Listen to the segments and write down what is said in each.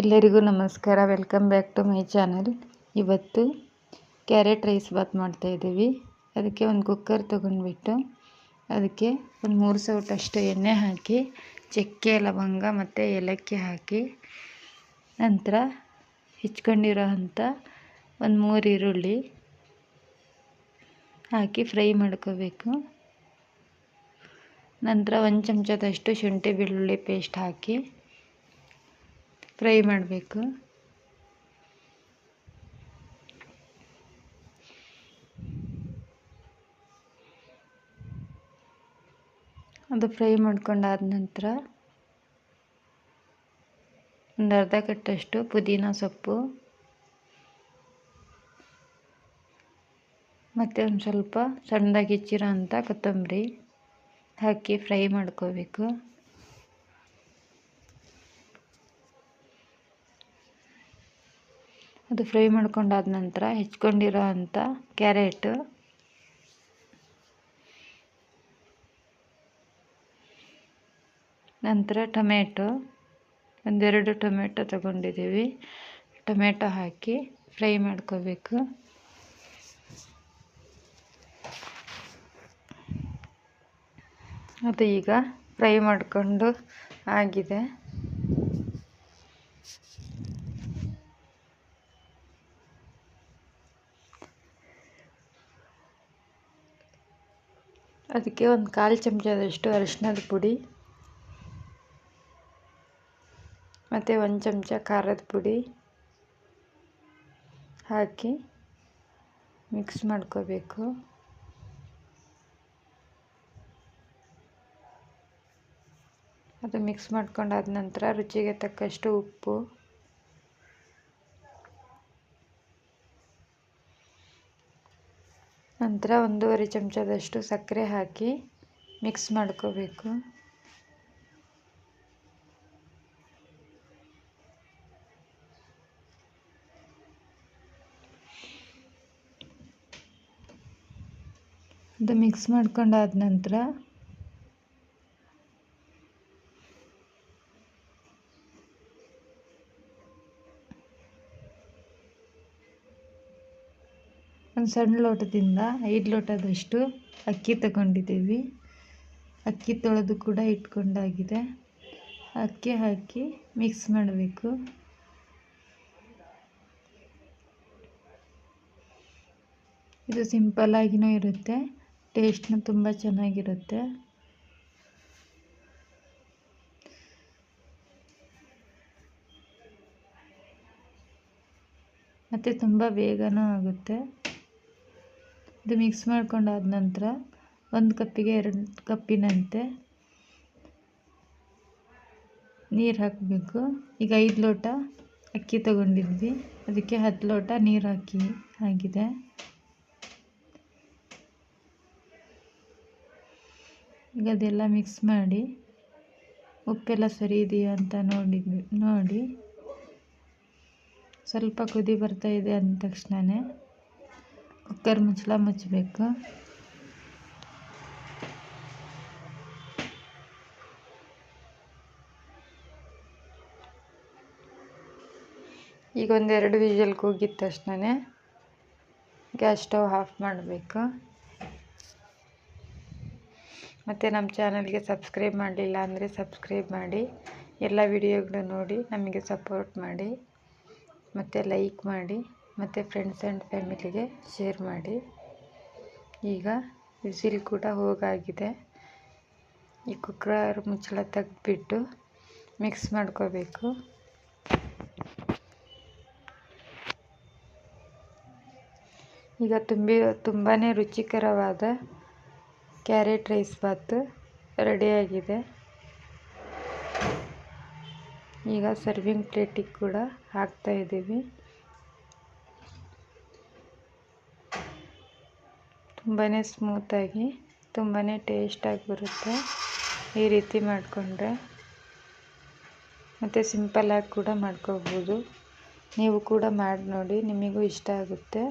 ಎಲ್ಲರಿಗೂ ನಮಸ್ಕಾರ. Welcome back to my channel. ಇವತ್ತು ಕ್ಯಾರೆಟ್ ರೈಸ್ ಬಾತ್ ಮಾಡ್ತಾಯಿದ್ದೀವಿ. ಅದಕ್ಕೆ ಒಂದು ಕುಕ್ಕರ್ ತೊಗೊಂಡ್ಬಿಟ್ಟು ಅದಕ್ಕೆ ಒಂದು 3 ಸೌಟಷ್ಟು ಎಣ್ಣೆ ಹಾಕಿ ಚಕ್ಕೆ ಲವಂಗ ಮತ್ತು ಏಲಕ್ಕಿ ಹಾಕಿ ನಂತರ ಹೆಚ್ಕೊಂಡಿರೋ ಅಂಥ ಒಂದು 3 ಈರುಳ್ಳಿ ಹಾಕಿ ಫ್ರೈ ಮಾಡ್ಕೋಬೇಕು. ನಂತರ 1 ಚಮಚದಷ್ಟು ಶುಂಠಿ ಬೆಳ್ಳುಳ್ಳಿ ಪೇಸ್ಟ್ ಹಾಕಿ ಫ್ರೈ ಮಾಡಬೇಕು. ಅದು ಫ್ರೈ ಮಾಡ್ಕೊಂಡಾದ ನಂತರ ಒಂದು ಅರ್ಧ ಕಟ್ಟಷ್ಟು ಪುದೀನ ಸೊಪ್ಪು ಮತ್ತು ಒಂದು ಸ್ವಲ್ಪ ಸಣ್ಣದಾಗಿ ಹೆಚ್ಚಿರೋ ಅಂಥ ಕೊತ್ತಂಬರಿ ಹಾಕಿ ಫ್ರೈ ಮಾಡ್ಕೋಬೇಕು. ಅದು ಫ್ರೈ ಮಾಡ್ಕೊಂಡಾದ ನಂತರ ಹೆಚ್ಕೊಂಡಿರೋ ಅಂಥ ಕ್ಯಾರೆಟು ನಂತರ ಟೊಮೆಟೊ ಒಂದೆರಡು ಟೊಮೆಟೊ ತಗೊಂಡಿದ್ದೀವಿ. ಟೊಮೆಟೊ ಹಾಕಿ ಫ್ರೈ ಮಾಡ್ಕೋಬೇಕು. ಅದು ಈಗ ಫ್ರೈ ಮಾಡಿಕೊಂಡು ಆಗಿದೆ. ಅದಕ್ಕೆ ಒಂದು 1/4 ಚಮಚದಷ್ಟು ಅರಿಶಿಣದ ಪುಡಿ ಮತ್ತು 1 ಚಮಚ ಖಾರದ ಪುಡಿ ಹಾಕಿ ಮಿಕ್ಸ್ ಮಾಡ್ಕೋಬೇಕು. ಅದು ಮಿಕ್ಸ್ ಮಾಡ್ಕೊಂಡಾದ ನಂತರ ರುಚಿಗೆ ತಕ್ಕಷ್ಟು ಉಪ್ಪು ನಂತರ 1.5 ಚಮಚದಷ್ಟು ಸಕ್ಕರೆ ಹಾಕಿ ಮಿಕ್ಸ್ ಮಾಡ್ಕೋಬೇಕು. ಅದು ಮಿಕ್ಸ್ ಮಾಡ್ಕೊಂಡಾದ ನಂತರ ಒಂದು ಸಣ್ಣ ಲೋಟದಿಂದ 5 ಲೋಟದಷ್ಟು ಅಕ್ಕಿ ತಗೊಂಡಿದ್ದೀವಿ. ಅಕ್ಕಿ ತೊಳೆದು ಕೂಡ ಇಟ್ಕೊಂಡಾಗಿದೆ. ಅಕ್ಕಿ ಹಾಕಿ ಮಿಕ್ಸ್ ಮಾಡಬೇಕು. ಇದು ಸಿಂಪಲ್ಲಾಗಿಯೂ ಇರುತ್ತೆ, ಟೇಸ್ಟ್ನೂ ತುಂಬ ಚೆನ್ನಾಗಿರುತ್ತೆ. ಮತ್ತು ತುಂಬ ಬೇಗನೂ ಆಗುತ್ತೆ. ಇದು ಮಿಕ್ಸ್ ಮಾಡ್ಕೊಂಡಾದ ನಂತರ 1 ಕಪ್ಪಿಗೆ 2 ಕಪ್ಪಿನಂತೆ ನೀರು ಹಾಕಬೇಕು. ಈಗ 5 ಲೋಟ ಅಕ್ಕಿ ತಗೊಂಡಿದ್ವಿ, ಅದಕ್ಕೆ 10 ಲೋಟ ನೀರು ಆಗಿದೆ. ಈಗ ಅದೆಲ್ಲ ಮಿಕ್ಸ್ ಮಾಡಿ ಉಪ್ಪೆಲ್ಲ ಸರಿ ಇದೆಯಾ ಅಂತ ನೋಡಿ ಸ್ವಲ್ಪ ಕುದಿ ಬರ್ತಾ ಇದೆ ಅಂದ ತಕ್ಷಣವೇ ಕುಕ್ಕರ್ ಮುಚ್ಚಳ ಮುಚ್ಚಬೇಕು. ಈಗ 1-2 ವಿಷಲ್ ಕೂಗಿದ ತಕ್ಷಣವೇ ಗ್ಯಾಸ್ ಸ್ಟವ್ ಆಫ್ ಮಾಡಬೇಕು. ಮತ್ತು ನಮ್ಮ ಚಾನಲ್ಗೆ ಸಬ್ಸ್ಕ್ರೈಬ್ ಮಾಡಲಿಲ್ಲ ಅಂದರೆ ಸಬ್ಸ್ಕ್ರೈಬ್ ಮಾಡಿ, ಎಲ್ಲ ವಿಡಿಯೋಗಳು ನೋಡಿ ನಮಗೆ ಸಪೋರ್ಟ್ ಮಾಡಿ, ಮತ್ತು ಲೈಕ್ ಮಾಡಿ, ಮತ್ತು ಫ್ರೆಂಡ್ಸ್ ಆ್ಯಂಡ್ ಫ್ಯಾಮಿಲಿಗೆ ಶೇರ್ ಮಾಡಿ. ಈಗ ವಿಸಿಲ್ ಕೂಡ ಹೋಗಾಗಿದೆ. ಈ ಕುಕ್ಕರ್ ಮುಚ್ಚಳ ತೆಗೆದ್ಬಿಟ್ಟು ಮಿಕ್ಸ್ ಮಾಡ್ಕೋಬೇಕು. ಈಗ ತುಂಬಾ ರುಚಿಕರವಾದ ಕ್ಯಾರೆಟ್ ರೈಸ್ ಬಾತ್ ರೆಡಿಯಾಗಿದೆ. ಈಗ ಸರ್ವಿಂಗ್ ಪ್ಲೇಟಿಗೆ ಕೂಡ ಹಾಕ್ತಾಯಿದ್ದೀವಿ. ತುಂಬಾ ಸ್ಮೂತಾಗಿ ತುಂಬಾ ಟೇಸ್ಟಾಗಿ ಬರುತ್ತೆ ಈ ರೀತಿ ಮಾಡಿಕೊಂಡ್ರೆ. ಮತ್ತು ಸಿಂಪಲ್ಲಾಗಿ ಕೂಡ ಮಾಡ್ಕೋಬೋದು. ನೀವು ಕೂಡ ಮಾಡಿ ನೋಡಿ, ನಿಮಗೂ ಇಷ್ಟ ಆಗುತ್ತೆ.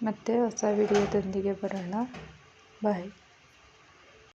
ಮತ್ತೆ ಹೊಸ ವಿಡಿಯೋದೊಂದಿಗೆ ಬರೋಣ. ಬಾಯ್.